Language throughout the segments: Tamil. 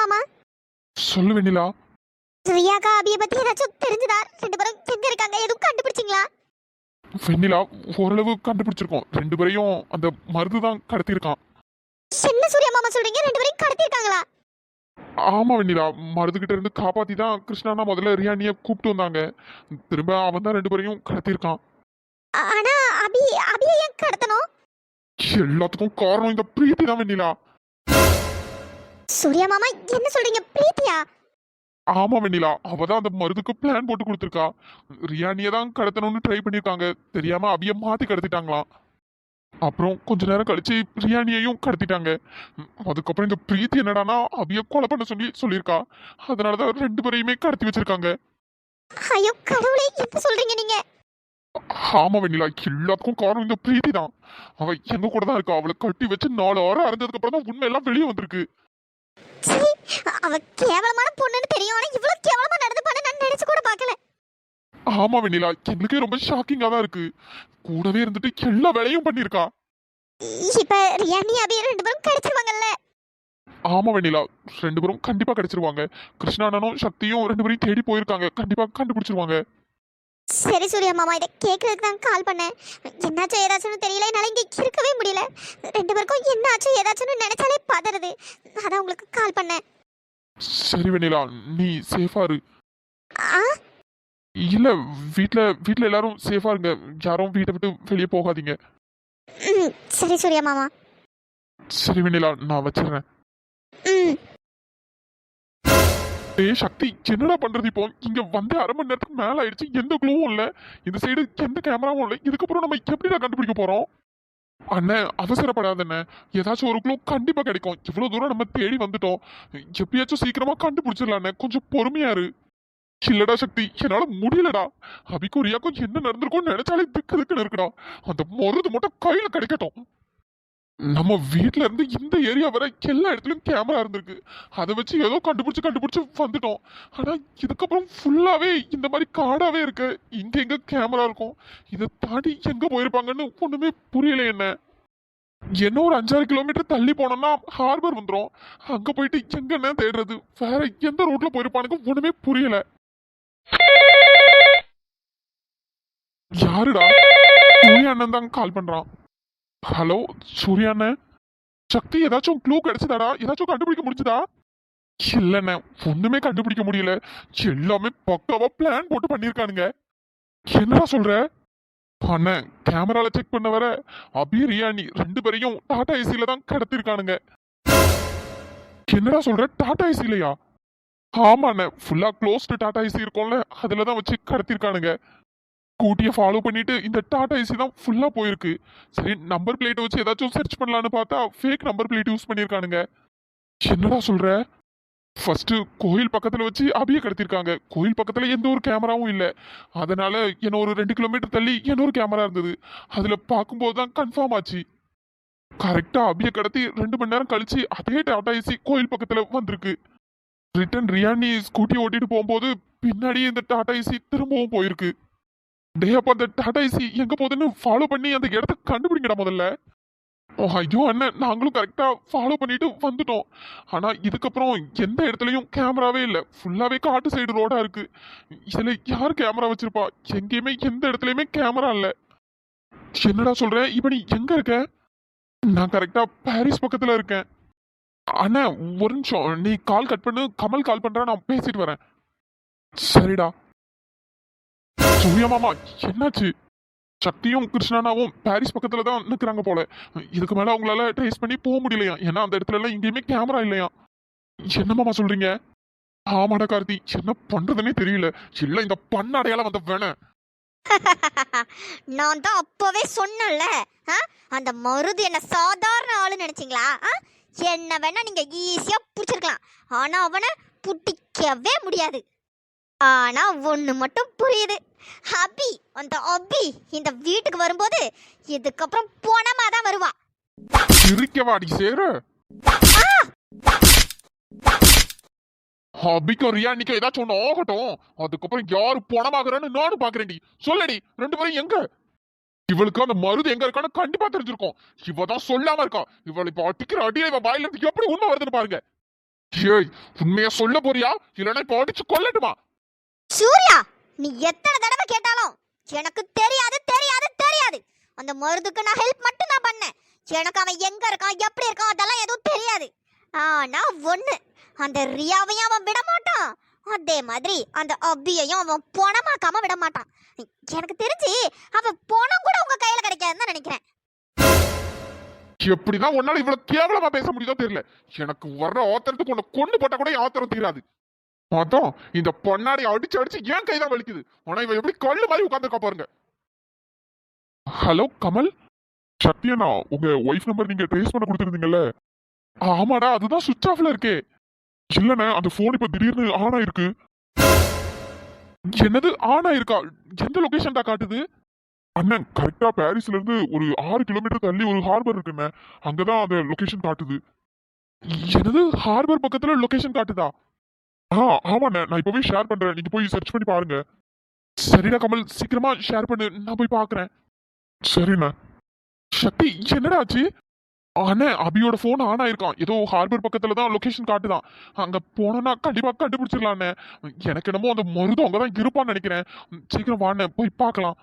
மாமா. சொல்லு வெண்ணிலா. ரியாக்கா அபிய பத்தி ஏதாச்சும் தெரிஞ்சதா? ரெண்டு பேரும் எங்க இருக்காங்க? எதுவும் கண்டுபிடிச்சிங்களா? வெண்ணிலா, ஓரளவு கண்டுபிடிச்சிருக்கோம். ரெண்டு பேரையும் அந்த மருது தான் கடத்தியிருக்கான். என்ன சூர்யா மாமா சொல்றீங்க? ரெண்டு பேரும் கடத்திருக்காங்களா? ஆமா வெண்ணிலா, மருதுகிட்ட இருந்து காப்பாத்தி தான் கிருஷ்ணானா முதல்ல ரியானிய கூப்பிட்டு வந்தாங்க. திரும்ப அவன் தான் ரெண்டு பேரையும் கடத்தியிருக்கான். ஆனா அபி அபிய ஏன் கடத்தணும்? எல்லாத்துக்கும் காரணம் இந்த பிரீத்தி தான் வெண்ணிலா. சூர்யா மாமா என்ன சொல்றீங்க? பிரீத்தியா? ஆமா வெண்ணிலா, அவ தான் அந்த மருதுக்கு பிளான் போட்டு கொடுத்துருக்கா. ரியானிய தான் கடத்தணும்னு ட்ரை பண்ணிருக்காங்க. தெரியாம அபிய மாத்தி கடத்திட்டாங்களாம். அப்புறம் கொஞ்ச நேரம் கழிச்சு ரியானியையும் கடத்திட்டாங்க. அதுக்கப்புறம் இந்த பிரீத்தி என்னடானா அபிய கொலை பண்ண சொல்லியிருக்கா. அதனாலதான் ரெண்டு பேரையுமே கடத்தி வச்சிருக்காங்க. ஐயோ கடவுளே, என்ன சொல்றீங்க நீங்க? ஆமா வெண்ணிலா, எல்லாத்துக்கும் காரணம் இந்த பிரீத்தி தான். அவ எங்க கூட தான் இருக்கா. அவளை கட்டி வச்சு 4 வாரம் அரைஞ்சதுக்கு அப்புறம் தான் உண்மை எல்லாம் வெளியே வந்திருக்கு. சீ, அவ கேவலமான பொண்ணுன்னு தெரியும். ஆனா இவ்வளவு கேவலமா நடந்துப்பான்னு நான் நினைச்சு கூட பார்க்கல. ஆமா வெண்ணிலா, எங்களுக்கே ரொம்ப ஷாக்கிங்கா தான் இருக்கு. கூடவே இருந்துட்டு எல்லா வேலையும் பண்ணிருக்கா. இப்ப ரியானி அபி ரெண்டு பேரும் கிடைச்சிருவாங்கல்ல? ஆமா வெண்ணிலா, ரெண்டு பேரும் கண்டிப்பா கிடைச்சிருவாங்க. கிருஷ்ணானனும் சக்தியும் ரெண்டு பேரும் தேடி போயிருக்காங்க. கண்டிப்பா கண்டுபிடிச்சிருவாங்க. சரி சூர்யா மாமா, இதை கேட்கறதுக்கு தான் கால் பண்ணேன். என்னாச்சும் ஏதாச்சும் தெரியல, என்னால இங்க இருக்கவே முடியல. ரெண்டு பேருக்கும் என்னாச்சும் ஏதாச்சும் நினைச்சாலே பதறது. அதான் உங்களுக்கு கால் பண்ணேன். சரி வெண்ணிலா, நீ சேஃபா இரு. ஆ, இல்ல, வீட்ல எல்லாரும் சேஃபா இருங்க. யாரும் வீட்டை விட்டு வெளியே போகாதீங்க. சரி சூர்யா மாமா. சரி வெண்ணிலா, நான் வச்சிடுறேன். ம். ஏய் சக்தி, என்னடா பண்றது? இப்போ இங்க வந்து 1/2 மணி நேரத்துக்கு மேல ஆயிடுச்சு. எந்த க்ளூவும் இல்ல. இந்த சைடு எந்த கேமராவும் இல்ல. இதுக்கப்புறம் நம்ம எப்படிடா கண்டுபிடிக்க போறோம்? அண்ணே, அவசரப்படாத அண்ணே. ஏதாச்சும் ஒரு க்ளூ கண்டிப்பா கிடைக்கும். இவ்வளவு தூரம் நம்ம தேடி வந்துட்டோம். எப்படியாச்சும் சீக்கிரமா கண்டுபிடிச்சிடலாம் அண்ணே. கொஞ்சம் பொறுமையா இரு. இல்லடா சக்தி, என்னால முடியலடா. அபிக்கும் ரியாக்கும் என்ன நடந்திருக்கும்னு நினைச்சாலே திக்கு திக்குன்னு இருக்குடா. அந்த மருது மட்டும் கையில கிடைக்கட்டும். நம்ம வீட்ல இருந்து இந்த ஏரியா வரை எல்லா இடத்துலயும் கேமரா இருந்திருக்கு. அதை வச்சு ஏதோ கண்டுபிடிச்சு வந்துட்டோம். ஆனா இதுக்கப்புறம் ஃபுல்லாவே இந்த மாதிரி காடாவே இருக்கு. இங்க எங்க கேமரா இருக்கும்? இதை தாண்டி எங்க போயிருப்பாங்கன்னு ஒண்ணுமே புரியல. என்ன ஒரு 5-6 கிலோமீட்டர் தள்ளி போனோம்னா ஹார்பர் வந்துடும். அங்க போயிட்டு எங்கன்னு தேடுறது? வேற எந்த ரூட்ல போயிருப்பானுங்க ஒண்ணுமே புரியல. யாருடா? சூர்யா அண்ணன் தான் கால் பண்றான். ஹலோ சூர்யா அண்ணன். சக்தி, ஏதாச்சும் க்ளூ கிடைச்சதாடா? ஏதாச்சும் கண்டுபிடிக்க முடிஞ்சதா? இல்லண்ணே, ஒண்ணுமே கண்டுபிடிக்க முடியல. எல்லாமே பக்காவா பிளான் போட்டு பண்ணிருக்கானுங்க. என்னடா சொல்ற? அண்ணன், கேமரால செக் பண்ண வர அபி ரியானி ரெண்டு பேரையும் டாடா ஏசில தான் கடத்திருக்கானுங்க. என்னடா சொல்ற? டாடா ஏசிலையா? ஆமாண்ணே, ஃபுல்லா க்ளோஸ்டு டாடா ஏசி இருக்கும்ல, அதுலதான் வச்சு கடத்திருக்கானுங்க. ஸ்கூட்டியை ஃபாலோ பண்ணிட்டு இந்த டாடா ஏசி தான் ஃபுல்லா போயிருக்கு. சரி, நம்பர் பிளேட்டை வச்சு ஏதாச்சும் சர்ச் பண்ணலான்னு பார்த்தா ஃபேக் நம்பர் பிளேட் யூஸ் பண்ணிருக்கானுங்க. என்னடா சொல்ற? ஃபர்ஸ்ட் கோயில் பக்கத்துல வச்சு அபிய கடத்திருக்காங்க. கோயில் பக்கத்துல எந்த ஒரு கேமராவும் இல்ல. அதனால என்ன ஒரு 2 கிலோமீட்டர் தள்ளி இன்னொரு கேமரா இருந்தது. அதுல பார்க்கும்போது தான் கன்ஃபார்ம் ஆச்சு. கரெக்டா அபிய கடத்தி 2 மணி நேரம் கழிச்சு அதே டாடா ஏசி கோயில் பக்கத்துல வந்திருக்கு. ரிட்டன் ரியானி ஸ்கூட்டி ஓட்டிட்டு போகும்போது பின்னாடியே இந்த டாடா ஏசி திரும்பவும் போயிருக்கு. டே, அப்ப அந்த டாடா ஏசி எங்க போகுதுன்னு ஃபாலோ பண்ணி அந்த இடத்த கண்டுபிடிங்கடா முதல்ல. ஐயோ அண்ணன், நாங்களும் கரெக்டா ஃபாலோ பண்ணிட்டு வந்துட்டோம். ஆனா இதுக்கப்புறம் எந்த இடத்துலயும் கேமராவே இல்ல. ஃபுல்லாவே காட்டு சைடு ரோடா இருக்கு. இதுல யார் கேமரா வச்சிருப்பா? எங்கேயுமே எந்த இடத்துலயுமே கேமரா இல்ல. என்னடா சொல்ற? இப்ப நீ எங்க இருக்க? நான் கரெக்டா பாரிஸ் பக்கத்துல இருக்கேன். அண்ணா, ஒரு நிமிஷம், நீ கால் கட் பண்ணு. கமல் கால் பண்றா, நான் பேசிட்டு வரேன். சரிடா. சூர்யா மாமா, என்னாச்சு? சக்தியும் கிருஷ்ணானாவும் பாரிஸ் பக்கத்துல தான் நிக்கிறாங்க போல. இதுக்கு மேல அவங்களால ட்ரேஸ் பண்ணி போக முடியலையா? ஏன்னா அந்த இடத்துல எல்லாம் எங்கேயுமே கேமரா இல்லையா? என்ன மாமா சொல்றீங்க? ஆமாடா கார்த்தி, என்ன பண்றதுன்னே தெரியல. இல்ல இந்த பண்ணாடையால வந்த வேண. நான் தான் அப்பவே சொன்னேன்ல. அந்த மருது என்ன சாதாரண ஆளு நினைச்சீங்களா? என்ன வேணா நீங்க ஈஸியா புடிச்சிருக்கலாம். ஆனா அவனை புடிக்கவே முடியாது. ஆனா ஒண்ணு மட்டும் புரியுது. அந்த அபி இந்த வீட்டுக்கு வரும்போது இதுக்கப்புறம் போனமா தான் வருவா. இருக்கவாடி சேர. அபிக்கும் ரியானிக்கும் ஏதாச்சும் ஒண்ணு ஆகட்டும். அதுக்கப்புறம் யாரு பணமாகறான்னு நானும் பாக்குறேன்டி. சொல்லடி, ரெண்டு பேரும் எங்க? இவளுக்கு அந்த மருது எங்க இருக்கான்னு கண்டிப்பா தெரிஞ்சிருக்கும். இவதான் சொல்லாம இருக்கா. இவளை இப்ப அடிக்கிற அடியில இவன் வாயில இருந்து எப்படி உண்மை வருதுன்னு பாருங்க. ஏய், உண்மையா சொல்ல போறியா இல்லைன்னா இப்ப அடிச்சு கொல்லட்டுமா? சூர்யா, நீ எத்தனை தடவை கேட்டாலும் எனக்கு தெரியாது தெரியாது தெரியாது. அந்த மருதுக்கு நான் ஹெல்ப் மட்டும் நான் பண்ணேன். எனக்கு அவன் எங்க இருக்கான் எப்படி இருக்கான் அதெல்லாம் எதுவும் தெரியாது. ஆனா ஒண்ணு, அந்த ரியாவையும் அவன் விட மாட்டான், அதே மாதிரி அந்த அபியையும் அவன் பணமாக்காம விட மாட்டான். எனக்கு தெரிஞ்சு அவன் பணம் கூட உங்க கையில கிடைக்காதுன்னு தான் நினைக்கிறேன். எப்படிதான் உன்னால இவ்வளவு கேவலமா பேச முடியுதோ தெரியல. எனக்கு வர்ற ஆத்திரத்துக்கு உன்னை கொண்டு போட்டா கூட என் ஆத்திரம் தீராது. அதான் இந்த பொன்னாடி அடிச்சு அடிச்சு ஏன் கைதான் வலிக்குது. ஆனா இவன் எப்படி கல்லு மாதிரி உட்கார்ந்துருக்கா பாருங்க. ஹலோ கமல், சத்யனா உங்க ஒய்ஃப் நம்பர் நீங்க ட்ரேஸ் பண்ண கொடுத்துருந்தீங்கல்ல? ஆமாடா, அதுதான் சுவிட்ச் ஆஃப்ல இருக்கே. இல்லண்ணே, அந்த போன் இப்ப திடீர்னு ஆன் ஆயிருக்கு. என்னது ஆன் ஆயிருக்கா? எந்த லொகேஷன் தான் காட்டுது? அண்ணன் கரெக்டா பாரிஸ்ல இருந்து ஒரு 6 கிலோமீட்டர் தள்ளி ஒரு ஹார்பர் இருக்குண்ணே, அங்கதான் அந்த லொகேஷன் காட்டுது. என்னது ஹார்பர் பக்கத்துல லொகேஷன் காட்டுதா? ஆமாண்ணே, நான் இப்பவே ஷேர் பண்றேன், நீங்க போய் சர்ச் பண்ணி பாருங்க. சரிடா கமல், சீக்கிரமா ஷேர் பண்ணு, நான் போய் பாக்குறேன். சரிண்ணா. சக்தி, என்னடா ஆச்சு? அண்ணே, அபியோட போன் ஆன் ஆயிருக்கான். ஏதோ ஹார்பர் பக்கத்துல தான் லொகேஷன் காட்டுதான். அங்க போனோம்னா கண்டிப்பா கண்டுபிடிச்சிடலாண்ணே. எனக்கு என்னமோ அந்த மருதும் அங்கதான் இருப்பான்னு நினைக்கிறேன். சீக்கிரம் வாண்ணே, போய் பார்க்கலாம்.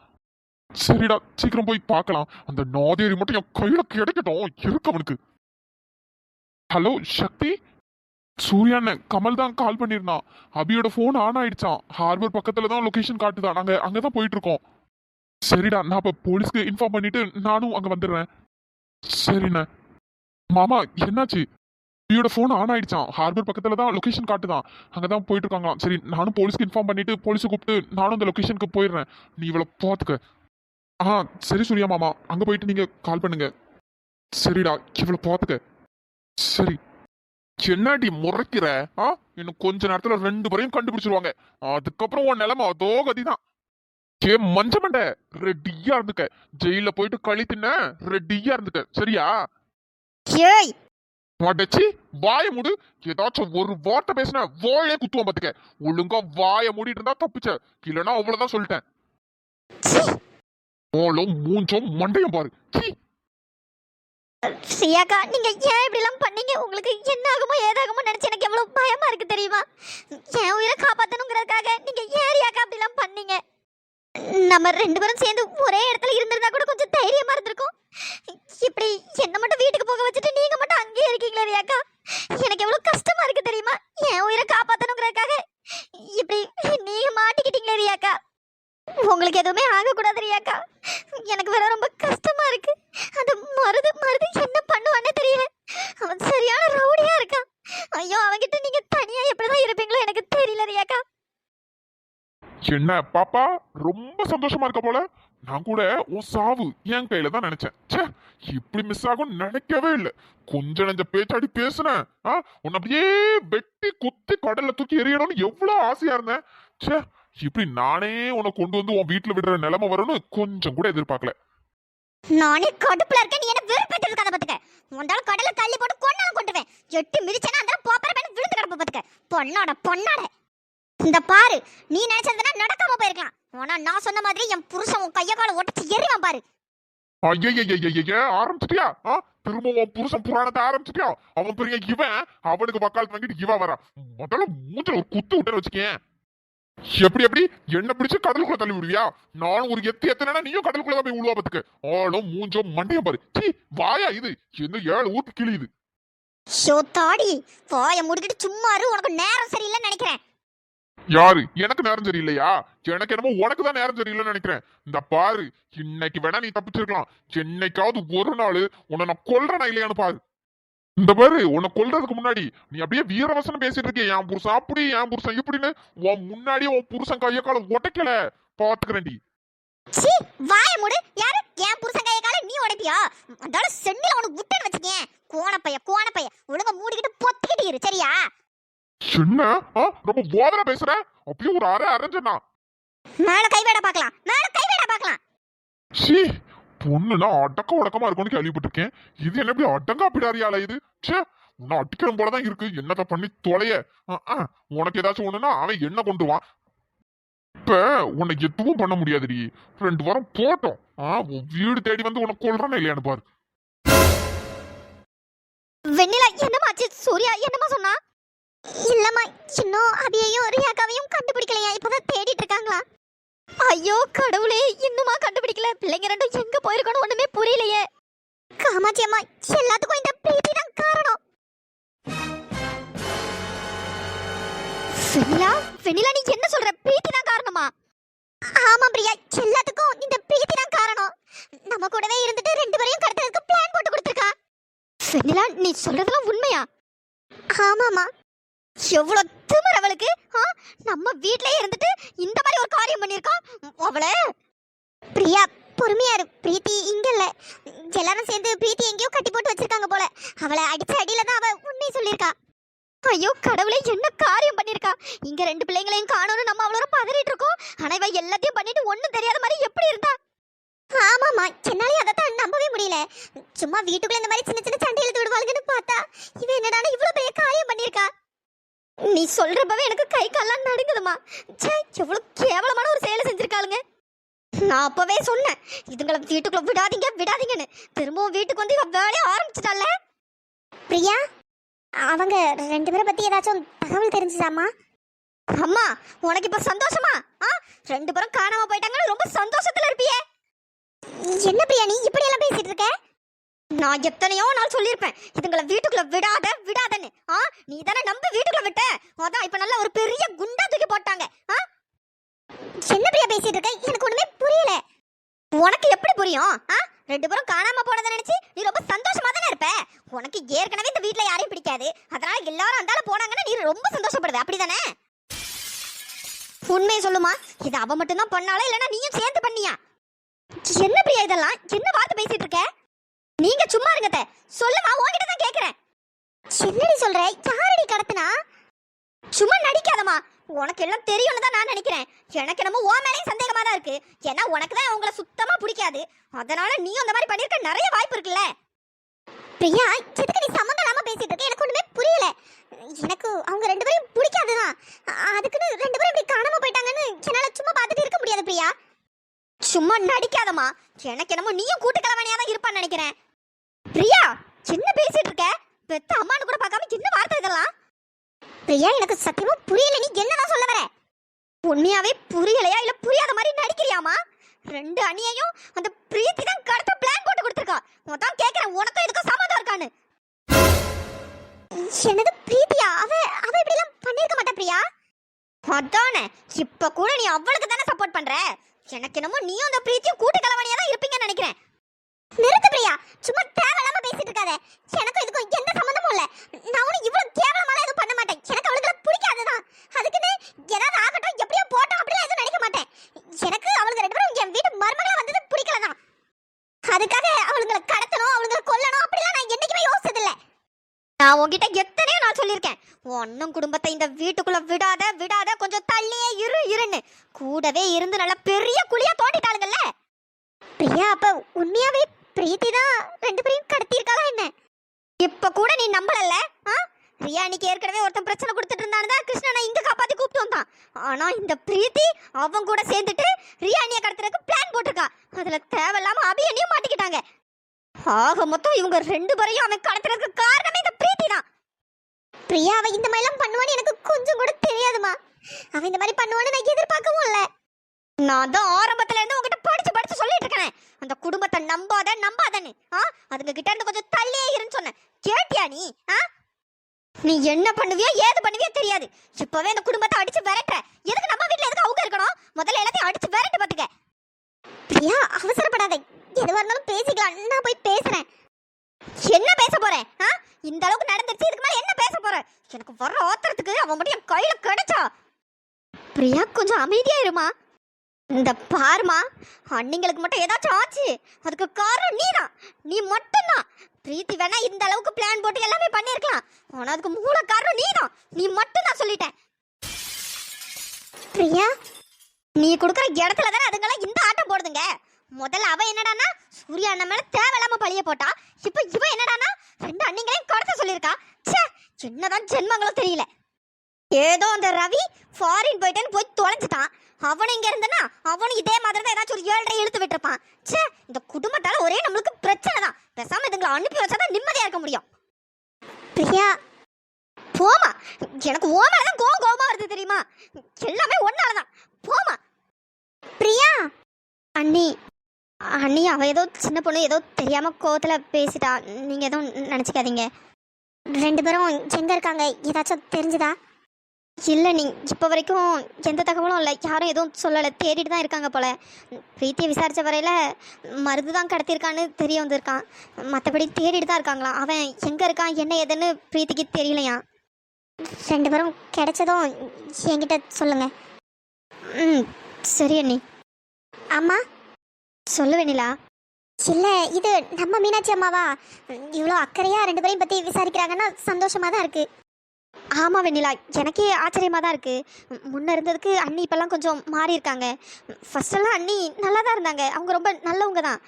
சரிடா, சீக்கிரம் போய் பார்க்கலாம். அந்த நாதேரி மட்டும் என் கையில கிடைக்கட்டும், இருக்கு அவனுக்கு. ஹலோ சக்தி, சூர்யாண்ண கமல் தான் கால் பண்ணிருந்தான். அபியோட போன் ஆன் ஆயிடுச்சான். ஹார்பர் பக்கத்துல தான் லொகேஷன் காட்டுதான். நாங்க அங்கதான் போயிட்டு இருக்கோம். சரிடா, நான் இப்ப போலீஸ்க்கு இன்ஃபார்ம் பண்ணிட்டு நானும் அங்க வந்துடுறேன். சரிண்ணே. மாமா, என்னாச்சு? அபியோட போன் ஆன் ஆயிடுச்சான். ஹார்பர் பக்கத்துல தான் லொகேஷன் காட்டுதான். அங்கதான் போயிட்டு இருக்காங்களாம். சரி, நானும் போலீஸ்க்கு இன்ஃபார்ம் பண்ணிட்டு போலீஸை கூப்பிட்டு நானும் அந்த லொகேஷனுக்கு போயிடுறேன். நீ இவளை பாத்துக்க. சரி சூர்யா மாமா, அங்க போயிட்டு நீங்க கால் பண்ணுங்க. சரிடா, இவளை பாத்துக்க. சரி. என்னடி முறைக்கிற? இன்னும் கொஞ்ச நேரத்துல 2 பேரையும் கண்டுபிடிச்சிருவாங்க. அதுக்கப்புறம் உன் நிலைமை அதோ கதிதான். மஞ்ச மண்டை, ரெடியா இருந்துக்க. ஜெயில போயிட்டு களி தின்ன ரெடியா இருந்துக்க, சரியா? ஏய், அடச்சி, வாய மூடு. ஏதாச்சும் ஒரு வார்த்தை பேசின வாயே குத்துவான் பாத்துக்க. ஒழுங்கா வாய மூடிட்டு இருந்தா தப்பிச்ச, இல்லைன்னா அவ்வளவுதான் சொல்லிட்டேன். சீ. ஓளும் மூஞ்சும் மண்டையும் பாரு. சீ. சியாக்கா, நீங்க ஏன் இப்படி எல்லாம் பண்ணீங்க? உங்களுக்கு என்ன ஆகுமோ ஏதாகுமோ நினைச்சு எனக்கு எவ்வளவு பயமா இருக்கு தெரியுமா? என் உயிரை காப்பாத்தணுங்கிறதுக்காக நீங்க ஏரியாக்கா அப்படி எல்லாம் பண்ணீங்க. நம்ம 2 பேரும் சேர்ந்து ஒரே இடத்துல இருந்திருந்தா கூட கொஞ்சம் தைரியமா இருந்திருக்கும். இப்படி என்ன மட்டும் வீட்டுக்கு போக வச்சுட்டு நீங்க மட்டும் அங்கேயே இருக்கீங்களே ரியாக்கா, எனக்கு எவ்வளவு கஷ்டமா இருக்கு தெரியுமா? என் உயிரை காப்பாத்தணுங்கிறதுக்காக இப்படி நீங்க மாட்டிக்கிட்டீங்களே ரியாக்கா. உங்களுக்கு எதுவுமே ஆகக்கூடாது ரியாக்கா. எனக்கு வேற ரொம்ப கஷ்டமா இருக்கு. அந்த மருது மருது என்ன பண்ணுவானே தெரியல. அவன் சரியான ரவுடியா இருக்கான். ஐயோ, அவன்கிட்ட நீங்க தனியா எப்படிதான் இருப்பீங்களோ எனக்கு தெரியல ரியாக்கா. என்ன பாப்பா, ரொம்ப சந்தோஷமா இருக்க போல. நான் கூட உன் சாவு என் கையில தான் நினைச்சேன். ச்சே, இப்படி மிஸ் ஆகும் நினைக்கவே இல்லை. கொஞ்ச நெஞ்ச பேச்சாடி பேசுனேன். உன்னை அப்படியே வெட்டி குத்தி கடல்ல தூக்கி எறியணும்னு எவ்வளவு ஆசையா இருந்தேன். ச்சே, இப்படி நானே உன்னை கொண்டு வந்து உன் வீட்டுல விடுற நிலைமை வரும்னு கொஞ்சம் கூட எதிர்பார்க்கல. நானே கடுப்புல இருக்கேன், நீ என்ன வெறுப்பேத்தி இருக்காத பாத்துக்க. உண்டால கடல்ல தள்ளி போட்டு கொன்னாலும் கொண்டுவேன். எட்டி மிதிச்சேன்னா அந்த போப்பற பேன விழுந்து கிடப்ப பாத்துக்க. பொண்ணாட பொண்ணாட. இந்த பாரு, நீ நினைச்சதுன்னா நடக்காம போயிருக்கலாம். ஆனா நான் சொன்ன மாதிரி என் புருஷன் உன் கைய கால ஒட்டச்சு எறிவான் பாரு. ஐய, ஆரம்பிச்சிட்டியா? திரும்ப உன் புருஷன் புராணத்தை ஆரம்பிச்சிட்டியா? அவன் பெரிய இவன், அவனுக்கு வக்காலத்து வாங்கிட்டு இவன் வரான். முதல்ல மூஞ்சில ஒரு குத்து விட்டேன்னு வச்சுக்கேன். எப்படி என்ன பிடிச்சு கடலுக்குள்ள தள்ளி விடுவியா? நானும் ஒரு எத்தனா நீயும் கடலுக்குள்ள போய் உழுவா பாத்துக்க. ஆளும் மூஞ்சோம் மண்டையும் பாரு. சீ, வாயா இது? என்ன 7 ஊருக்கு கிளியுது. ஷோ தாடி, வாயை மூடிக்கிட்டு சும்மா இரு. உனக்கு நேரம் சரியில்லைன்னு நினைக்கிறேன். யாரு? எனக்கு நேரம் சரியில்லையா? எனக்கு என்னமோ உனக்கு தான் நேரம் சரியில்லைன்னு நினைக்கிறேன். இந்த பாரு, இன்னைக்கு வேணா நீ தப்பிச்சிருக்கலாம். என்னைக்காவது ஒரு நாள் உன்னை நான் கொல்றேனா இல்லையான்னு பாரு. இந்த பாரு, உன்னை கொல்றதுக்கு முன்னாடி நீ அப்படியே வீரவசனம் பேசிட்டு இருக்க. என் புருஷன் அப்படி, என் புருஷன் இப்படின்னு. உன் முன்னாடியே உன் புருஷன் கைய கால உடைக்கல பாத்துக்கிறேன்டி. சீ, வாயை மூடு. யாரு என் புருஷன் கைய கால நீ உடைப்பியா? அதால சென்னில உனக்கு விட்டேன்னு வச்சுக்கேன். கோணப்பைய ஒழுங்கா மூடிக்கிட்டு பொத்திக்கிட்டு இரு, சரியா? என்ன ரொம்ப ஓவரா பேசுற? அப்படியே ஒரு அரைஞ்சனா. மேல கைவேட பார்க்கலாம். சீ, பொண்ணுனா அடக்க உடக்கமா இருக்கும்னு கேள்விப்பட்டிருக்கேன். இது என்ன இப்படி அடங்கா பிடாரியால இது? ச்சே, உன்னை அடிக்கணும் போலதான் இருக்கு. என்னத்த பண்ணி தொலைய. உனக்கு ஏதாச்சும் ஒண்ணுன்னா அவன் என்ன கொண்டுவான். இப்ப உன்னை எதுவும் பண்ண முடியாதுடி. 2 வாரம் போட்டோம். உன் வீடு தேடி வந்து உனக்கு கொல்றேன்னு இல்லையான்னு பாரு. வெண்ணிலா, என்னமாச்சு? சூர்யா என்னமா சொன்னா? இல்லம்மா, இன்னும் அபியையும் ரியாக்காவையும் கண்டுபிடிக்கலையா? இப்பதான் தேடிட்டு இருக்காங்களா? ஐயோ கடவுளே, இன்னுமா கண்டுபிடிக்கல? பிள்ளைங்க ரெண்டும் எங்க போயிருக்கணும் ஒண்ணுமே புரியலையே. காமாட்சி அம்மா, எல்லாத்துக்கும் இந்த பிரீத்தி தான் காரணம். வெண்ணிலா, வெண்ணிலா, நீ என்ன சொல்ற? பிரீத்தி தான் காரணமா? ஆமா பிரியா, எல்லாத்துக்கும் இந்த பிரீத்தி தான் காரணம். நம்ம கூடவே இருந்துட்டு ரெண்டு பேரையும் கடத்துறதுக்கு பிளான் போட்டு கொடுத்துருக்கா. வெண்ணிலா, நீ சொல்றதெல்லாம் உண்மையா? ஆமாமா. எவ்வளவு திமிரு அவளுக்கு! நம்ம வீட்லயே இருந்துட்டு இந்த மாதிரி ஒரு காரியம் பண்ணிருக்கா அவளே. பிரியா, பொறுமையா இரு. பிரீத்தி இங்க இல்ல. எல்லாரும் சேர்ந்து பிரீத்தி எங்கேயோ கட்டி போட்டு வச்சிருக்காங்க போல. அவளை அடிச்ச அடியில தான் அவ உண்மையை சொல்லியிருக்கா. ஐயோ கடவுளே, என்ன காரியம் பண்ணிருக்கா? இங்க ரெண்டு பிள்ளைங்களையும் காணோம்னு நம்ம அவ்வளோ பதறிட்டு இருக்கோம். ஆனா இவ எல்லாத்தையும் பண்ணிட்டு ஒண்ணும் தெரியாத மாதிரி எப்படி இருந்தா? ஆமாமா, என்னாலே அதைத்தான் நம்பவே முடியல. சும்மா வீட்டுக்குள்ள இந்த மாதிரி சின்ன சின்ன சண்டை இழுத்து விடுவாளுங்கன்னு பார்த்தா இவ என்னடானா இவ்வளவு பெரிய காரியம் பண்ணிருக்கா. நீ சொல்றப்பவே எனக்கு கை கால்லாம் நடுங்குதுமா. ச்சே, எவ்வளவு கேவலமான ஒரு செயலை செஞ்சிருக்காளுங்க. நான் அப்பவே சொன்னேன், இதுங்களை வீட்டுக்குள்ள விடாதீங்க விடாதீங்கன்னு. திரும்பவும் வீட்டுக்கு வந்து இவ வேலையை ஆரம்பிச்சிட்டால. பிரியா, அவங்க ரெண்டு பேரை பத்தி ஏதாச்சும் தகவல் தெரிஞ்சுதாமா? அம்மா, உனக்கு இப்ப சந்தோஷமா? ரெண்டு பேரும் காணாம போயிட்டாங்கன்னு ரொம்ப சந்தோஷத்துல இருப்பியே. என்ன பிரியா, நீ இப்படி எல்லாம் பேசிட்டு இருக்க? நான் எத்தனையோ நாள் சொல்லியிருப்பேன், இதுங்களை வீட்டுக்குள்ள விடாத விடாதன்னு. நீ தானே நம்பி வீட்டுக்குள்ள விட்ட. அதான் இப்ப நல்ல ஒரு பெரிய குண்டா தூக்கி போட்டாங்க. என்ன பிரியா பேசிட்டு இருக்க? எனக்கு ஒண்ணுமே புரியல. உனக்கு எப்படி புரியும்? ரெண்டு பேரும் காணாம போனதை நினைச்சு நீ ரொம்ப சந்தோஷமா தானே இருப்ப. உனக்கு ஏற்கனவே இந்த வீட்ல யாரையும் பிடிக்காது, அதனால எல்லாரும் அந்தால போனாங்கன்னா நீ ரொம்ப சந்தோஷப்படுவ, அப்படிதானே? உண்மையை சொல்லுமா, இது அவ மட்டும் தான் பண்ணாலும் இல்லைன்னா நீயும் சேர்ந்து பண்ணியா? என்ன பிரியா இதெல்லாம்? என்ன வார்த்தை பேசிட்டு இருக்க? நீங்க சும்மா இருங்க. சொல்லுமா, உன்கிட்ட தான் கேக்குறேன். என்னடி சொல்ற? யாரடி கடத்துனா? சும்மா நடிக்காதமா. உனக்கு எல்லாம் தெரியும்னு தான் நான் நினைக்கிறேன். எனக்கு என்னமோ உன் மேலேயும் சந்தேகமா தான் இருக்கு. ஏன்னா உனக்கு தான் அவங்கள சுத்தமா பிடிக்காது, அதனால நீ அந்த மாதிரி பண்ணிருக்க நிறைய வாய்ப்பு இருக்குல்ல. பிரியா, எதுக்கு நீ சம்மந்தம் இல்லாம பேசிட்டு இருக்க? எனக்கு ஒண்ணுமே புரியல. எனக்கு அவங்க ரெண்டு பேரும் பிடிக்காதுதான், அதுக்குன்னு ரெண்டு பேரும் இப்படி காணாம போயிட்டாங்கன்னு என்னால சும்மா பார்த்துட்டு இருக்க முடியாது பிரியா. சும்மா நடிக்காதமா. எனக்கு என்னமோ நீயும் கூட்டுக்கிழவனையா தான் இருப்பான்னு நினைக்கிறேன். பிரியா, என்ன பேசிட்டு இருக்க? பெத்த அம்மானு கூட பார்க்காம என்ன வார்த்தை இதெல்லாம்? பிரியா, எனக்கு சத்தியமா புரியல. நீ என்னதான் சொல்ல வர? உண்மையாவே புரியலையா இல்ல புரியாத மாதிரி நடிக்கிறியாமா? ரெண்டு அணியையும் அந்த பிரீத்தி தான் கடத்த பிளான் போட்டு கொடுத்திருக்கா. மொத்தம் கேக்குறேன், உனக்கும் எதுக்கும் சம்மதம் இருக்கான்னு. என்னது பிரீத்தியா? அவ இப்படி எல்லாம் பண்ணிருக்க மாட்டா பிரியா. அதானே, இப்ப கூட நீ அவளுக்கு தானே சப்போர்ட் பண்ற. எனக்கு என்னமோ நீயும் அந்த பிரீத்தியும் கூட்டு கலவணியா தான் இருப்பீங்கன்னு நினைக்கிறேன். நிறுத்து பிரியா, சும்மா தேவையில்லாம பேசிட்டு இருக்காத. எனக்கும் இதுக்கும் எந்த சம்பந்தமும் இல்ல. நான் ஒன்னும் இவ்வளவு கேவலமாலாம் எதுவும் பண்ண மாட்டேன். எனக்கு அவளுக்கு பிடிக்காதுதான், அதுக்குன்னு ஏதாவது ஆகட்டும் எப்படியோ போட்டோம் அப்படிலாம் எதுவும் நினைக்க மாட்டேன். எனக்கு அவளுக்கு ரெண்டு பேரும் என் வீட்டு மருமகளா வந்தது பிடிக்கலதான். அதுக்காக அவளுங்களை கடத்தணும் அவளுங்களை கொல்லணும் அப்படிலாம் நான் என்னைக்குமே யோசிச்சது இல்ல. நான் உன்கிட்ட எத்தனையோ நான் சொல்லியிருக்கேன், ஒன்னும் குடும்பத்தை இந்த வீட்டுக்குள்ள விடாத விடாத, கொஞ்சம் தள்ளியே இருன்னு. கூடவே இருந்து நல்ல பெரிய குழியா தோண்டிட்டாளுங்கல்ல. பிரியா, அப்ப உண்மையாவே பிரீத்தி தான் ரெண்டு பேரையும் கடத்தியிருக்காளா என்ன? இப்ப கூட நீ நம்பலல்ல? ரியா அன்னைக்கு ஏற்கனவே ஒருத்தன் பிரச்சனை கொடுத்துட்டு இருந்தானு தான் கிருஷ்ணனை இங்க காப்பாத்தி கூப்பிட்டு வந்தான். ஆனா இந்த பிரீத்தி அவன் கூட சேர்ந்துட்டு ரியா அண்ணியை கடத்துறதுக்கு பிளான் போட்டிருக்கா. அதுல தேவையில்லாம அபி அண்ணியும் மாட்டிக்கிட்டாங்க. ஆக மொத்தம் இவங்க ரெண்டு பேரையும் அவன் கடத்துறதுக்கு காரணமே இந்த பிரீத்தி தான். பிரியா, அவ இந்த மாதிரி எல்லாம் பண்ணுவான்னு எனக்கு கொஞ்சம் கூட தெரியாதுமா. அவன் இந்த மாதிரி பண்ணுவான்னு நான் எதிர்பார்க்கவும் இல்ல. நான் தான் ஆரம்பத்துல இருந்து உங்ககிட்ட படிச்சு சொல்லிட்டு இருக்கேன், அந்த குடும்பத்தை நம்பாதன்னு. அதுங்க கிட்ட இருந்து கொஞ்சம் தள்ளியே இருன்னு சொன்னேன். கேட்டியா நீ? நீ என்ன பண்ணுவியோ ஏது பண்ணுவியோ தெரியாது. இப்பவே அந்த குடும்பத்தை அடிச்சு விரட்டுற. எதுக்கு நம்ம வீட்டுல எதுக்கு அவங்க இருக்கணும்? முதல்ல எல்லாத்தையும் அடிச்சு விரட்டு பாத்துக்க. பிரியா, அவசரப்படாத. எதுவா இருந்தாலும் பேசிக்கலாம், நான் போய் பேசுறேன். என்ன பேச போறேன்? இந்த அளவுக்கு நடந்துருச்சு, இதுக்கு மேல என்ன பேச போறேன்? எனக்கு வர ஆத்திரத்துக்கு அவன் மட்டும் என் கையில கிடைச்சா. பிரியா, கொஞ்சம் அமைதியா இருமா. இந்த பாருமா, அன்னிங்களுக்கு மட்டும் ஏதாச்சும் ஆச்சு அதுக்கு காரணம் நீதான், நீ மட்டும்தான். பிரீத்தி வேணா இந்த அளவுக்கு பிளான் போட்டு எல்லாமே பண்ணிருக்கலாம், ஆனா அதுக்கு மூல காரணம் நீதான், நீ மட்டும்தான் சொல்லிட்டேன். பிரியா, நீ கொடுக்குற இடத்துல தானே அதுங்கெல்லாம் இந்த ஆட்டம் போடுதுங்க. முதல்ல அவ என்னடானா சூர்யா அண்ணன் மேல தேவையில்லாம பழிய போட்டா. இப்ப இவ என்னடானா ரெண்டு அண்ணிங்களையும் கடத்த சொல்லியிருக்கா. ச்சே, என்னதான் ஜென்மங்களும் தெரியல. ஏதோ அந்த ரவி ஃபாரின் போயிட்டேன்னு போய் தொலைஞ்சிட்டான். அவனும் இங்க இருந்தானா அவனும் இதே மாதிரி தான் ஏதாச்சும் ஒரு 7.5 இழுத்து விட்டுருப்பான். ச்சே, இந்த குடும்பத்தால ஒரே நம்மளுக்கு பிரச்சனை தான். பேசாம இதுங்களை அனுப்பி வச்சாதான் நிம்மதியா இருக்க முடியும். பிரியா, போமா. எனக்கு ஓ மேலதான் கோவமா வருது தெரியுமா? எல்லாமே ஒன்னாலதான். போமா. பிரியா. அண்ணி அண்ணி, அவ ஏதோ சின்ன பொண்ணு, ஏதோ தெரியாம கோவத்துல பேசிட்டா. நீங்க எதுவும் நினைச்சுக்காதீங்க. 2 பேரும் எங்க இருக்காங்க, ஏதாச்சும் தெரிஞ்சுதா? இல்லை, நீ இப்போ வரைக்கும் எந்த தகவலும் இல்லை, யாரும் எதுவும் சொல்லலை, தேடிட்டு தான் இருக்காங்க போல. பிரீத்தியை விசாரித்த வரையில் மருந்து தான் கடத்தியிருக்கான்னு தெரிய வந்திருக்கான். மற்றபடி தேடிட்டு தான் இருக்காங்களாம். அவன் எங்கே இருக்கான் என்ன ஏதுன்னு பிரீத்திக்கு தெரியலையா. 2 பேரும் கிடைச்சதும் என்கிட்ட சொல்லுங்க. ம், சரி அண்ணி. அம்மா சொல்லு வெண்ணிலா. இல்லை, இது நம்ம மீனாட்சி அம்மாவா? இவ்வளோ அக்கறையாக 2 பேரையும் பற்றி விசாரிக்கிறாங்கன்னா சந்தோஷமாக தான் இருக்குது. ஆமாம் வெண்ணிலா, எனக்கே ஆச்சரியமாக தான் இருக்குது. முன்ன இருந்ததுக்கு அண்ணி இப்போல்லாம் கொஞ்சம் மாறி இருக்காங்க. ஃபஸ்ட்டெல்லாம் அண்ணி நல்லா தான் இருந்தாங்க, அவங்க ரொம்ப நல்லவங்க தான்.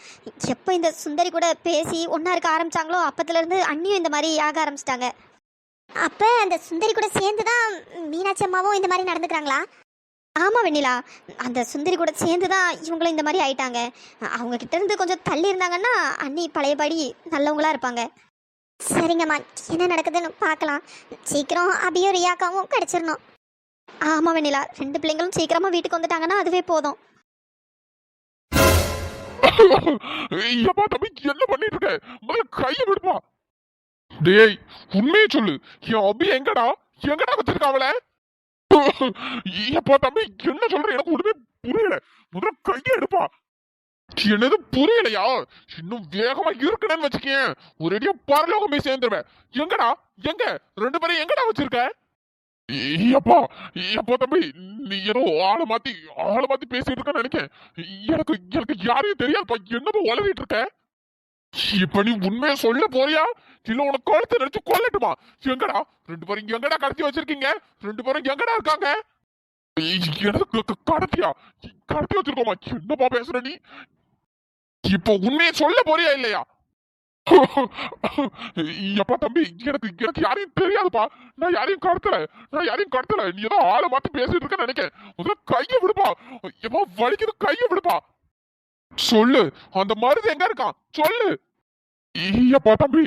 எப்போ இந்த சுந்தரி கூட பேசி ஒன்றா இருக்க ஆரம்பித்தாங்களோ அப்போத்துலேருந்து அண்ணியும் இந்த மாதிரி ஆக ஆரம்பிச்சிட்டாங்க. அப்போ அந்த சுந்தரி கூட சேர்ந்து தான் மீனாட்சி அம்மாவும் இந்த மாதிரி நடந்துக்கிறாங்களா? ஆமாம் வெண்ணிலா, அந்த சுந்தரி கூட சேர்ந்து தான் இவங்களும் இந்த மாதிரி ஆயிட்டாங்க. அவங்க கிட்ட இருந்து கொஞ்சம் தள்ளி இருந்தாங்கன்னா அண்ணி பழையபடி நல்லவங்களா இருப்பாங்க. சரிங்கம்மா, என்ன நடக்குதுன்னு பார்க்கலாம். சீக்கிரம் அபியும் ரியாக்காவும் கிடச்சிடணும். ஆமாம் வெண்ணிலா, 2 பிள்ளைங்களும் சீக்கிரமாக வீட்டுக்கு வந்துட்டாங்கன்னா அதுவே போதும். ஐயப்பா தம்பி, என்ன பண்ணிட்டு இருக்க? முதல்ல கையை விடுப்பா. டேய், உண்மையை சொல்லு, என் அபி எங்கடா வச்சிருக்க அவளை? ஐயப்பா தம்பி, என்ன சொல்ற? எனக்கு ஒண்ணுமே புரியல. முதல்ல கையை எடுப்பா. என்னது புரியலையா? இன்னும் வேகமா இருக்கணும்னு வச்சுக்கேன், ஒரேடியா பரலோகம் போய் சேர்ந்துருவேன். எங்கடா? எங்க 2 பேரும் எங்கடா வச்சிருக்க? ஐயப்பா தம்பி, நீ ஏதோ ஆளை மாத்தி பேசிட்டு இருக்கன்னு நினைக்கிறேன். எனக்கு யாரையும் தெரியாதுப்பா. என்னப்பா உளறிட்டு இருக்க? இப்ப நீ உண்மையை சொல்ல போறியா இல்ல உனக்கு கழுத்து நினைச்சு கொல்லட்டுமா? எங்கடா 2 பேரும் எங்கடா கடத்தி வச்சிருக்கீங்க? 2 பேரும் எங்கடா இருக்காங்க? கடத்தி வச்சிருக்கோமா? என்னப்பா பேசுற நீ? இப்ப உண்மையை சொல்ல போறியா இல்லையா? எப்பா தம்பி, எனக்கு யாரையும் தெரியாதுப்பா. நான் யாரையும் கடத்தல. நீ ஏதோ ஆளை மாத்தி பேசிட்டு இருக்க நினைக்கிறேன். முதல்ல கையை விடுப்பா. எப்பா வலிக்குது, கையை விடுப்பா. சொல்லு, அந்த மருந்து எங்க இருக்கான் சொல்லு. ஐயப்பா தம்பி,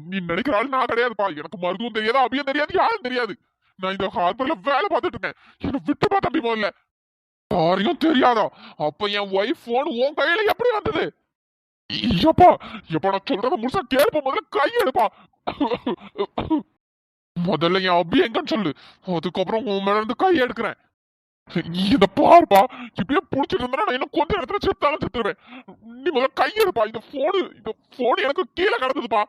நீ நினைக்கிற ஆள் நான் கிடையாதுப்பா. எனக்கு மருந்தும் தெரியாது, அபியும் தெரியாது, யாரும் தெரியாது. நான் இந்த ஹார்பர்ல வேலை பார்த்துட்டு இருக்கேன். என்ன விட்டுப்பா தம்பி. முதல்ல யாரையும் தெரியாதா? அப்ப என் ஒய்ஃப் போன் உன் கையில எப்படி வந்தது? ஐயப்பா நான் சொல்றத முழுசா கேளுப்பா. முதல்ல கையெடுப்பா. முதல்ல என் அபி எங்கன்னு சொல்லு, அதுக்கப்புறம் உன் மேல இருந்து கை எடுக்கிறேன். இத பாருப்பா, இப்படியே புடிச்சிட்டு இருந்தா நான் இன்னும் கொஞ்ச இடத்துல செத்துருவேன். நீ முதல்ல கையெடுப்பா. இந்த போன் எனக்கு கீழே கிடந்ததுப்பா.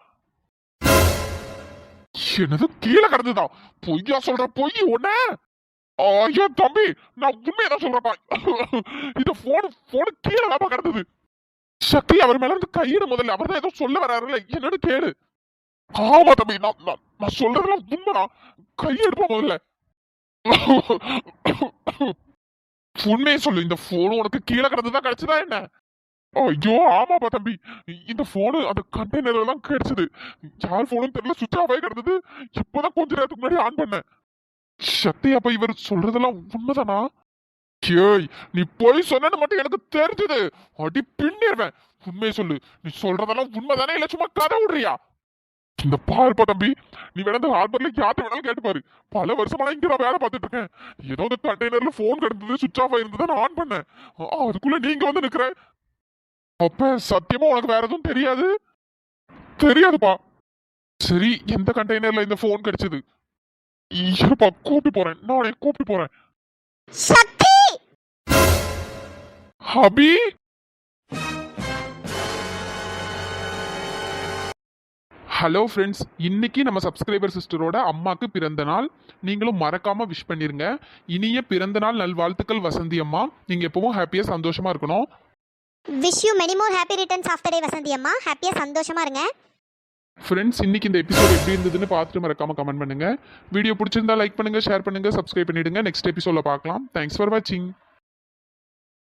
என்னது கீழே கிடந்ததா? பொய்யா சொல்ற? பொய் ஒண்ணு. ஐயோ தம்பி, நான் உண்மையதான் சொல்றப்பா. இந்த போன் கீழே தான்ப்பா கிடந்தது. சக்தி அவர் மேல இருந்து கையிட. முதல்ல அவர் தான் ஏதோ சொல்ல வர்றாருல்ல, என்னன்னு கேளு. ஆமா தம்பி, நான் சொல்றதெல்லாம் உண்மைதான். கையெடுப்பா முதல்ல. உண்மையை சொல்லு, இந்த போன் உனக்கு கீழே கிடந்துதான் கிடைச்சதா என்ன? ஐயோ ஆமாப்பா தம்பி, இந்த போனு அந்த கண்டெய்னர்ல தான் கிடைச்சது. யார் போனும் தெரியல, சுவிட்ச் ஆஃப் ஆகி கிடந்தது. இப்பதான் கொஞ்ச நேரத்துக்கு முன்னாடி ஆன் பண்ணேன். சக்தி, அப்ப இவர் சொல்றதெல்லாம் உண்மைதானா? ஏய், நீ போய் சொன்னு மட்டும் எனக்கு தெரிஞ்சது அடி பின்னிருவேன். உண்மையை சொல்லு, நீ சொல்றதெல்லாம் உண்மைதானே இல்ல சும்மா கதை விடுறியா? இந்த பாருப்பா தம்பி, நீ வேணா ஹார்பர்ல யார்ட்ட வேணாலும் கேட்டு பாரு. பல வருஷமா இங்க நான் வேலை பார்த்துட்டு இருக்கேன். ஏதோ இந்த கண்டெய்னர்ல போன் கிடந்தது, சுவிட்ச் ஆஃப் ஆயிருந்தது, நான் ஆன் பண்ணேன். அதுக்குள்ள நீங்க வந்து நிக்கிற. அப்ப சத்தியமா உனக்கு வேற எதுவும் தெரியாது? தெரியாதுப்பா. சரி, எந்த கண்டெய்னர்ல இந்த போன் கிடைச்சது? இருப்பா, கூப்பிட்டு போறேன். நானே கூப்பிட்டு போறேன். சக்தி! அபி! ஹலோ ஃப்ரெண்ட்ஸ், இன்னைக்கு நம்ம சப்ஸ்கிரைபர் சிஸ்டரோட அம்மாக்கு பிறந்த நாள். நீங்களும் மறக்காம விஷ் பண்ணிருங்க. இனிய பிறந்த நாள் நல்வாழ்த்துக்கள் வசந்தி அம்மா. நீங்க எப்பவும் ஹாப்பியா சந்தோஷமா இருக்கணும். Wish you many more happy returns of the day Vasanthi அம்மா. ஹாப்பியா சந்தோஷமா இருங்க. ஃப்ரெண்ட்ஸ், இன்னைக்கு இந்த எபிசோட் எப்படி இருந்ததுன்னு பார்த்துட்டு மறக்காம கமெண்ட் பண்ணுங்க. வீடியோ பிடிச்சிருந்தா லைக் பண்ணுங்க, ஷேர் பண்ணுங்க, சப்ஸ்கிரைப் பண்ணிடுங்க. நெக்ஸ்ட் எபிசோட்ல பார்க்கலாம். தேங்க்ஸ் ஃபார் வாட்சிங்.